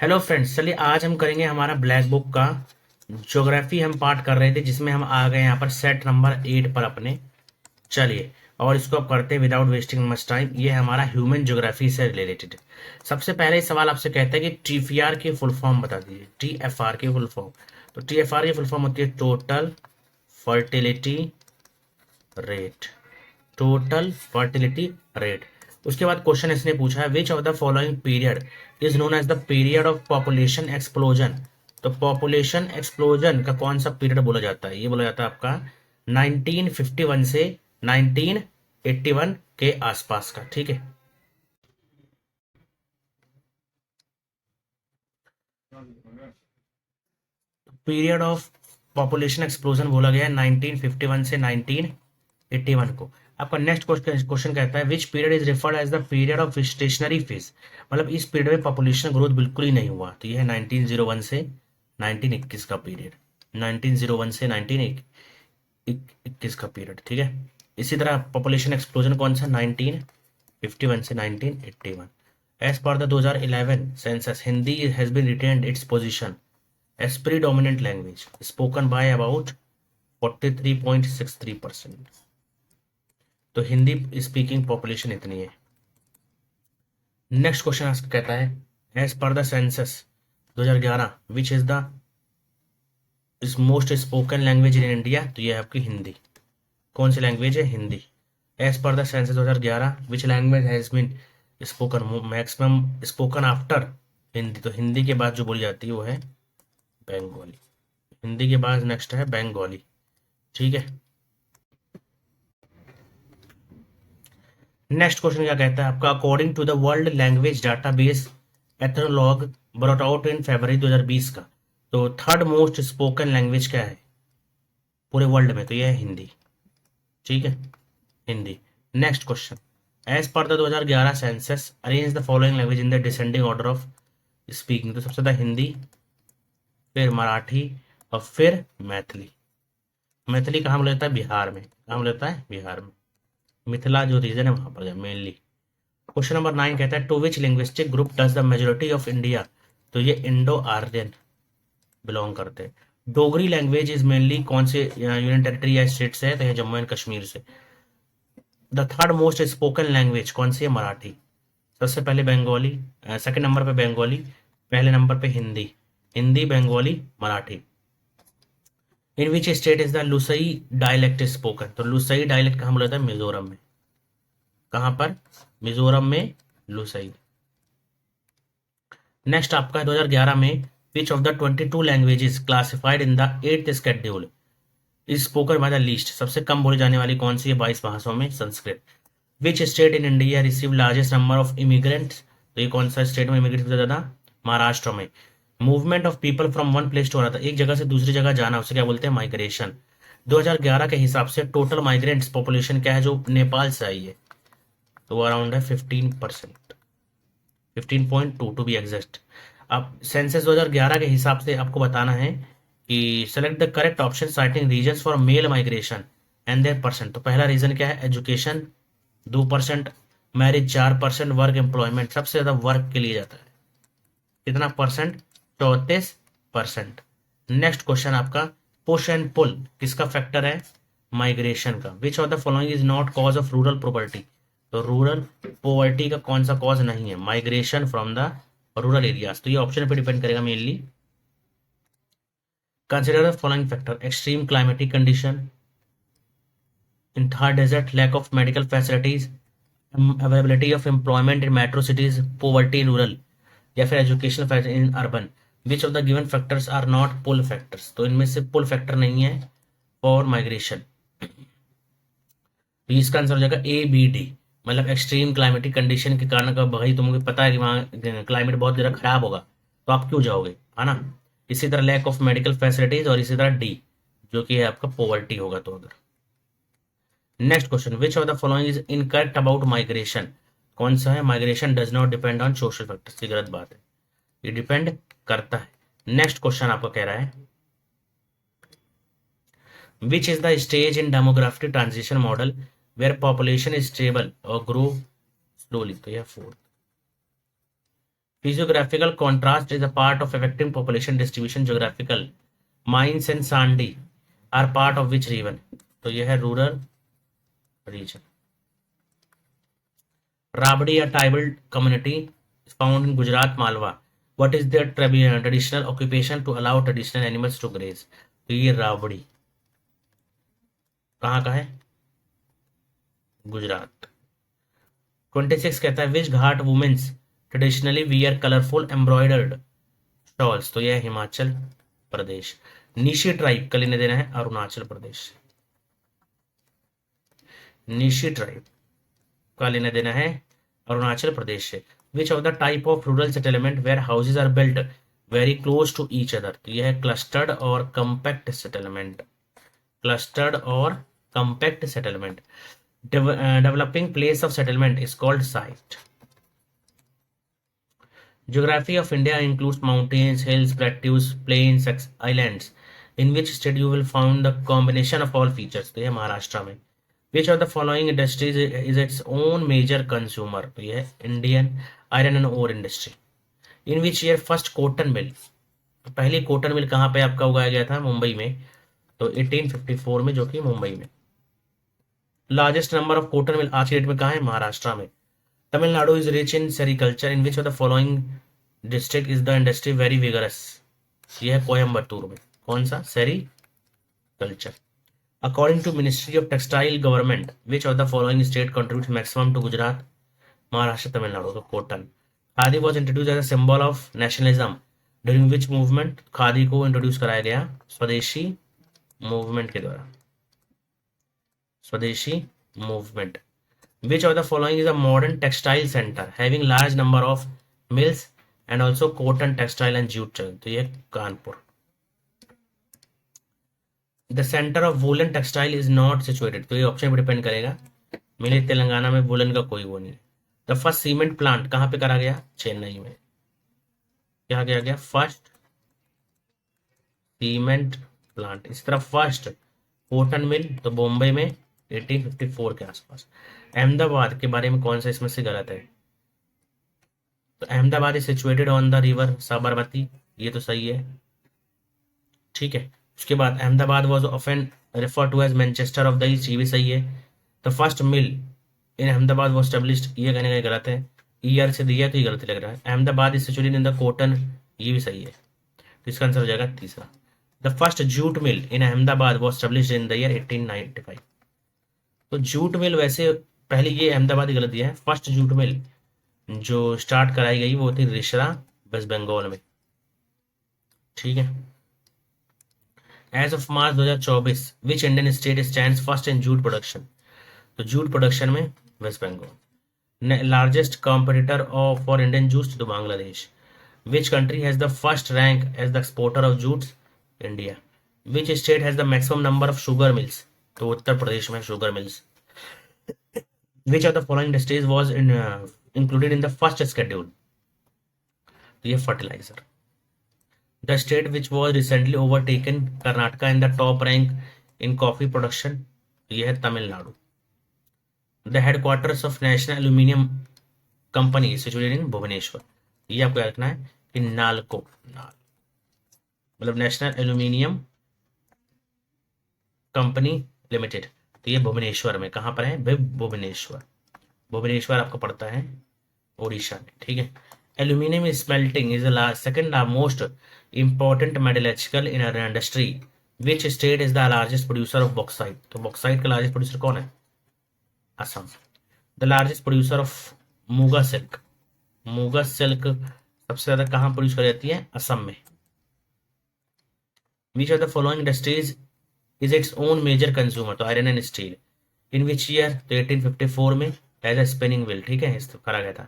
Hello friends, चलिए आज हम करेंगे हमारा ब्लैक बुक का ज्योग्राफी। हम पार्ट कर रहे थे जिसमें हम आ गए यहाँ पर सेट नंबर 8 पर अपने। चलिए और इसको अब करते हैं विदाउट वेस्टिंग मच टाइम। ये हमारा ह्यूमन ज्योग्राफी से रिलेटेड। सबसे पहले सवाल आपसे कहता है कि टीएफआर की फुल फॉर्म बता दीजिए। टीएफआर की फुल फॉर्म, तो टीएफआर की फुल फॉर्म होती है total fertility rate. Total fertility rate. उसके बाद क्वेश्चन इसने पूछा है which of the following period is known as the period of population explosion. तो पॉपुलेशन एक्सप्लोजन का कौन सा पीरियड बोला जाता है? ये बोला जाता है आपका 1951 से 1981 के आसपास का। ठीक है, पीरियड ऑफ पॉपुलेशन एक्सप्लोजन बोला गया है 1951 से 1981 को। आपका नेक्स्ट क्वेश्चन कहता है which period is referred as the period of stationary phase. मतलब इस पीरियड में पॉपुलेशन ग्रोथ बिल्कुल ही नहीं हुआ। तो ये है 1901 से 1921 का पीरियड। 1901 से 1921 का पीरियड। ठीक है, इसी तरह पॉपुलेशन एक्सप्लोजन कौन सा? 1951 से 1981। As per the 2011 census, Hindi has been retained its position as predominant language spoken by about 43.63%। तो हिंदी स्पीकिंग पॉपुलेशन इतनी है। नेक्स्ट क्वेश्चन आपका कहता है as per the census 2011 which is the is most spoken language in India. तो ये है आपकी हिंदी। कौन सी लैंग्वेज है? Hindi. As per the census 2011 which language has been spoken maximum spoken after Hindi. तो हिंदी के बाद जो बोली जाती है वो है बंगाली। हिंदी के बाद नेक्स्ट है बंगाली। ठीक है, नेक्स्ट क्वेश्चन क्या कहता है आपका according to the world language database Ethnologue brought out in February 2020 का, तो थर्ड मोस्ट स्पोकन लैंग्वेज क्या है पूरे वर्ल्ड में? तो यह है हिंदी। ठीक है, Hindi. Next question as per the 2011 census arrange the following language in the descending order of speaking. तो सबसे ज्यादा हिंदी, फिर मराठी और फिर मैथिली। मैथिली कहाँ बोला जाता है? बिहार में। कहाँ बोला जाता है? बिहार में। मिथिला जो रीजन है वहां पर मेनली। क्वेश्चन नंबर 9 कहता है to which linguistic group does the majority of India. तो ये इंडो आर्यन बिलोंग करते हैं। डोगरी लैंग्वेज इज मेनली कौन से यूनियन टेरिटरी या स्टेट से है? तो ये जम्मू एंड कश्मीर से। The third most spoken language कौन सी है? मराठी। सबसे पहले बंगाली, सेकंड नंबर पे बंगाली, पहले नंबर पे Hindi. Hindi, Bengali, Marathi. In which state is the Lushai dialect spoken. तो लुसई डायलेक्ट कहाँ बोला जाता है? मिजोरम में। कहां पर? मिजोरम में लुसई। नेक्स्ट आपका 2011 में विच of the 22 languages classified in the 8th schedule is spoken by the least. सबसे कम बोली जाने वाली कौन सी है 22 भाषाओं में? Sanskrit. Which state in India receive largest number of immigrants. तो ये कौन सा स्टेट में इमिग्रेंट सबसे ज्यादा? महाराष्ट्र में। Movement of people from one place to another, एक जगह से दूसरी जगह जाना, उसे क्या बोलते हैं? माइग्रेशन। 2011 के हिसाब से टोटल माइग्रेंट्स पॉपुलेशन क्या है जो नेपाल से आई है? तो वो अराउंड है 15%, 15.2 टू बी एग्जैक्ट। अब सेंसस 2011 के हिसाब से आपको बताना है कि select the correct option citing reasons for male migration and their percent. तो पहला रीजन क्या है? Education 2%, marriage 4%, work employment. सबसे ज्यादा वर्क के लिए जाता है। कितना परसेंट? 34%। नेक्स्ट क्वेश्चन आपका पुश एंड पुल किसका फैक्टर है? माइग्रेशन का। Which of the following is not cause of rural property. तो रूरल पॉवर्टी का कौन सा कॉज नहीं है? Migration from the rural areas. तो ये ऑप्शन पे डिपेंड करेगा mainly. Consider the following factor extreme climatic condition, in Thar desert, lack of medical facilities, availability of employment in metro cities, poverty in rural, या फिर education facility in urban. Which of the given factors are not pull factors. तो इनमें से पुल factor नहीं है for migration. तो इसका answer हो जाएगा ए बी डी। मतलब एक्सट्रीम क्लाइमेटिक कंडीशन के कारण का भाई तुम्हें पता है कि वहाँ क्लाइमेट बहुत ज़्यादा खराब होगा तो आप क्यों जाओगे, है ना। इसी तरह लैक ऑफ मेडिकल फैसिलिटीज, और इसी तरह डी जो कि है आपका पॉवर्टी होगा। तो अगर next question which of the following is incorrect about migration. कौन सा है? Migration does not depend on social factors. ये गलत बात है, ये डिपेंड करता है। नेक्स्ट क्वेश्चन आपका कह रहा है which is the stage in demographic transition model where population is stable और ग्रो स्लोली। तो यह fourth. Physiographical contrast is a part of affecting population distribution. Geographical mines and sandy are part of which region? तो यह है rural region. Rabari या tribal community found in Gujarat Malwa. What is their traditional occupation to allow traditional animals to graze? तो ये राबड़ी कहाँ का है? गुजरात. 26 कहता है विच घाट women's traditionally wear colourful embroidered shawls. तो यह है हिमाचल प्रदेश. निशी ट्राइब का लेने देना है अरुणाचल प्रदेश. निशी ट्राइब का लेना देना है अरुणाचल प्रदेश से. Which of the type of rural settlement where houses are built very close to each other. तो यह है क्लस्टर्ड और कंपैक्ट सेटलमेंट. क्लस्टर्ड और compact settlement. Developing place of settlement is called site. Geography of India includes mountains, hills, plateaus, plains, islands. In which state you will find the combination of all features? तो ये महाराष्ट्र में. Which of the following industries is its own major consumer? तो ये है Indian iron and ore industry. In which year first cotton mill? तो पहली cotton mill कहाँ पे आपका उगाया गया था? मुंबई में. तो 1854 में, जो कि मुंबई में. Largest number of cotton mill आज की डेट में कहाँ है? महाराष्ट्र में. Tamil Nadu is rich in sericulture. In which of the following district is the industry very vigorous? यह है कोयम्बटूर में. कौन सा? Sericulture. According to ministry of textile government which of the following state contribute maximum to Gujarat, Maharashtra, Tamil Nadu. तो cotton. Khadi was introduce as a symbol of nationalism during which movement? Khadi को introduce कराया गया स्वदेशी मूवमेंट के द्वारा. स्वदेशी movement. Which of the following is a modern textile center having large number of mills and also cotton, textile and jute trade? तो ये Kanpur. The center of woolen textile is not situated. तो ये option पर depend करेगा. मेरे तेलंगाना में woollen का कोई वो नहीं है. The first cement plant कहाँ पे करा गया? चेन्नई में. क्या किया गया? First cement plant. इस तरह फर्स्ट कॉटन मिल तो बॉम्बे में 1854 के आसपास. अहमदाबाद के बारे में कौन सा इसमें से गलत है? तो Ahmedabad is situated on the river Sabarmati. ये तो सही है. ठीक है. उसके बाद Ahmedabad was often refer to as Manchester of the east. ये भी सही है. The first mill in Ahmedabad was established. ये कहने का गलत है. ईयर से दिया तो ये गलत लग रहा है. Ahmedabad is situated in the cotton. ये भी सही है. तो इसका आंसर हो जाएगा तीसरा. The first jute mill in Ahmedabad was established in the year 1895. तो जूट मिल वैसे पहले ये अहमदाबाद ही गलत दिया है. फर्स्ट जूट मिल जो स्टार्ट कराई गई वो थी रिश्रा, वेस्ट बंगाल में. ठीक है. As of March 2024 which Indian state stands first in jute production? तो जूट प्रोडक्शन में West Bengal. Largest competitor of for Indian jutes तो Bangladesh. Which country has the first rank as the exporter of jutes? India. Which state has the maximum number of sugar mills? तो उत्तर प्रदेश में sugar mills. Which of the following industries was included in the first schedule? तो ये fertilizer. The state which was recently overtaken Karnataka in the top rank in coffee production? तो ये है Tamil Nadu. The headquarters of National Aluminium Company is situated in Bhubaneswar. ये आपको याद रखना है कि नालको मतलब नेशनल एल्यूमिनियम कंपनी लिमिटेड. तो ये भुवनेश्वर में. कहाँ पर है? भुवनेश्वर. भुवनेश्वर आपको पड़ता है ओडिशा में. ठीक है. Aluminium smelting is the second most important metallurgical in industry. Which state is the largest producer of bauxite? तो बॉक्साइट का लार्जेस्ट प्रोड्यूसर कौन है? Assam. The largest producer of muga silk. Muga silk सबसे ज्यादा कहाँ प्रोड्यूस की जाती है? असम में. विच of the following industries is its own major consumer? तो iron and steel. In which year? तो 1854 में एज अ स्पिनिंग व्हील. ठीक है. इस करा गया था.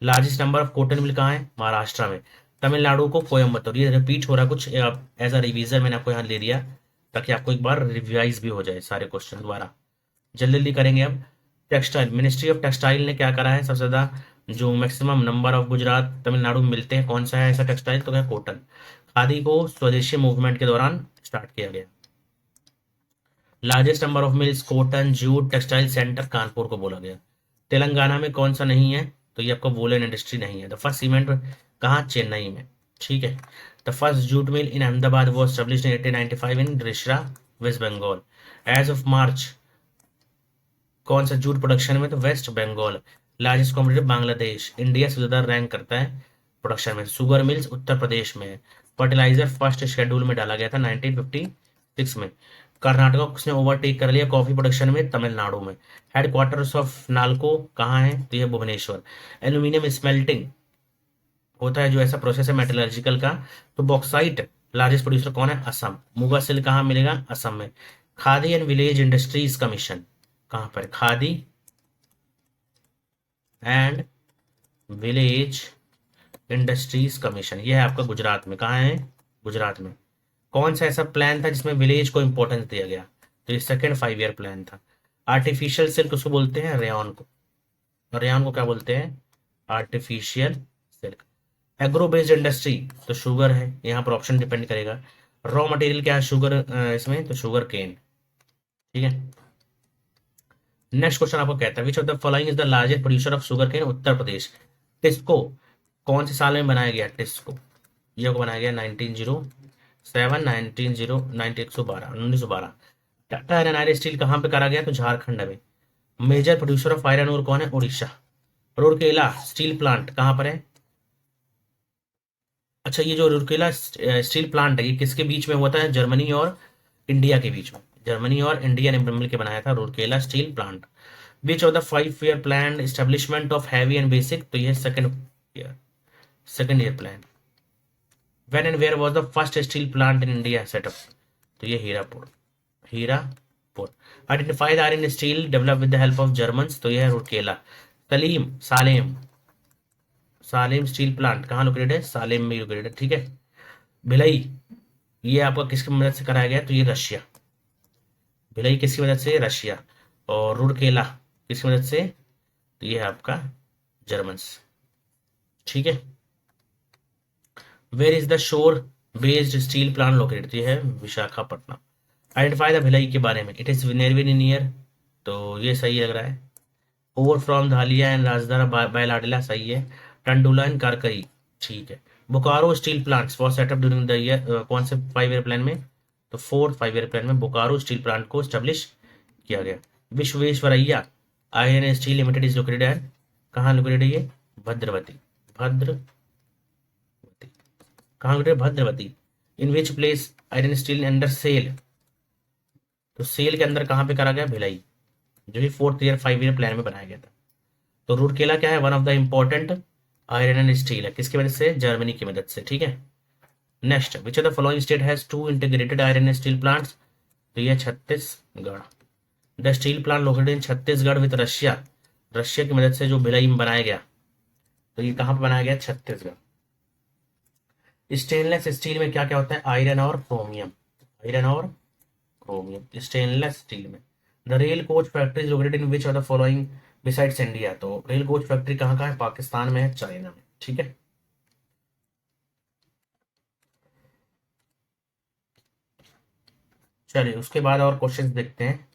लार्जेस्ट नंबर ऑफ कॉटन मिल कहाँ है? महाराष्ट्र में. तमिलनाडु को कोयम्बतूर. ये रिपीट हो रहा कुछ एज अ रिवीजन मैंने आपको यहाँ ले लिया ताकि आपको एक बार रिवाइज भी हो जाए सारे क्वेश्चन दोबारा. जल्दी जल्दी करेंगे. अब टेक्सटाइल. मिनिस्ट्री ऑफ टेक्सटाइल ने क्या करा है? सबसे ज्यादा जो maximum number of Gujarat Tamil Nadu में मिलते हैं कौन सा है ऐसा टेक्सटाइल? तो क्या? कॉटन. खादी को स्वदेशी मूवमेंट के दौरान स्टार्ट किया गया. Largest number of mills cotton jute textile centre Kanpur को बोला गया. तेलंगाना में कौन सा नहीं है? तो ये आपका वोलन इंडस्ट्री नहीं है। द फर्स्ट सीमेंट कहाँ, चेन्नई में, ठीक है। The first jute mill in Ahmedabad was establish in 1895 in Rishra, West Bengal. As of March कौन सा जूट प्रोडक्शन में, तो West Bengal. Largest competitor Bangladesh. India से ज्यादा रैंक करता है प्रोडक्शन में। शुगर मिल्स उत्तर प्रदेश में है। फर्टिलाइजर फर्स्ट शेड्यूल में डाला गया था 1956 में। कर्नाटक को किसने ओवरटेक कर लिया कॉफी प्रोडक्शन में, तमिलनाडु में। हेडक्वार्टर्स ऑफ नाल्को कहाँ है, तो ये भुवनेश्वर। एल्यूमिनियम स्मेल्टिंग होता है जो ऐसा प्रोसेस है मेटलर्जिकल का, तो बॉक्साइट लार्जेस्ट प्रोड्यूसर कौन है, असम। मुगा सिल्क कहाँ मिलेगा, असम में। Khadi and village industries commission कहाँ पर, khadi and village industries commission, यह है आपका गुजरात में। कहाँ है, गुजरात में। कौन सा ऐसा प्लान था जिसमें विलेज को इंपॉर्टेंस दिया गया, तो ये सेकेंड 5 ईयर प्लान था। आर्टिफिशियल सिल्क उसको बोलते हैं, रेयन को। रेयन को क्या बोलते हैं, artificial silk. Agro based industry तो शुगर है, यहाँ पर ऑप्शन डिपेंड करेगा। रॉ मटेरियल क्या है शुगर, इसमें तो शुगर केन, ठीक है। नेक्स्ट क्वेश्चन आपको कहता है which of the following is the largest producer of sugar cane, Uttar Pradesh. TISCO कौन से साल में बनाया गया, टिस्को ये को बनाया गया 1907, 1912। टाटा आयरन आयरन स्टील कहाँ पे करा गया, तो झारखंड में। Major producer of iron ore कौन है, उड़ीसा। रूरकेला स्टील प्लांट कहाँ पर है, अच्छा ये जो रूरकेला स्टील प्लांट है ये किसके बीच में हुआ था, जर्मनी और इंडिया के बीच में। जर्मनी और इंडिया ने मिल के बनाया था Rourkela steel plant. Which of the 5 year plan establishment of heavy and basic, तो ये second year plan. When and where was the first steel plant in India set up, तो ये Hirapur. Identify the iron steel develop with the help of Germans, तो ये है Rourkela. Salem Salem steel plant कहाँ located है, सालेम में लोकेटेड है, ठीक है। भिलाई ये आपका किसकी मदद से कराया गया, तो ये रशिया। भिलाई किसकी मदद से, रशिया। और रूरकेला किसकी मदद से, तो ये है आपका जर्मन्स, ठीक है। Where is the shore based steel plant located, तो ये है विशाखापट्टनम। आइडेंटिफाई द भिलाई के बारे में, इट इज नेरविन नियर, तो ये सही लग रहा है। ओवर फ्रॉम धालिया एंड राजधारा बायलाडिला सही है। टंडुला एंड कारकरी, ठीक है। Bokaro steel plants for setup during the year, कौन से 5 ईयर प्लान में, तो फोर्थ 5 ईयर प्लान में बोकारो स्टील प्लांट को स्टेब्लिश किया गया। Visvesvaraya iron steel limited is located at, कहाँ लोकेटेड है ये, भद्रवती। कहाँ located, Bhadravati. In which place iron steel under SAIL, तो सेल के अंदर कहाँ पे करा गया, भिलाई, जो कि 4th ईयर 5 ईयर प्लान में बनाया गया था। तो रूरकेला क्या है, one of the important iron and steel है, किसकी मदद से, जर्मनी की मदद से, ठीक है। Next, which of the following state has 2 integrated iron and steel plants, तो ये Chhattisgarh. The steel plant located in Chhattisgarh with Russia, Russia की मदद से जो भिलाई में बनाया गया, तो ये कहाँ पर बनाया गया, छत्तीसगढ़। स्टेनलेस स्टील में क्या क्या होता है, आयरन और क्रोमियम, स्टेनलेस स्टील में। The rail coach factory located in which of the following besides India, तो रेल कोच फैक्ट्री कहाँ का है, पाकिस्तान में है, चाइना में, ठीक है। चलिए उसके बाद और क्वेश्चंस देखते हैं।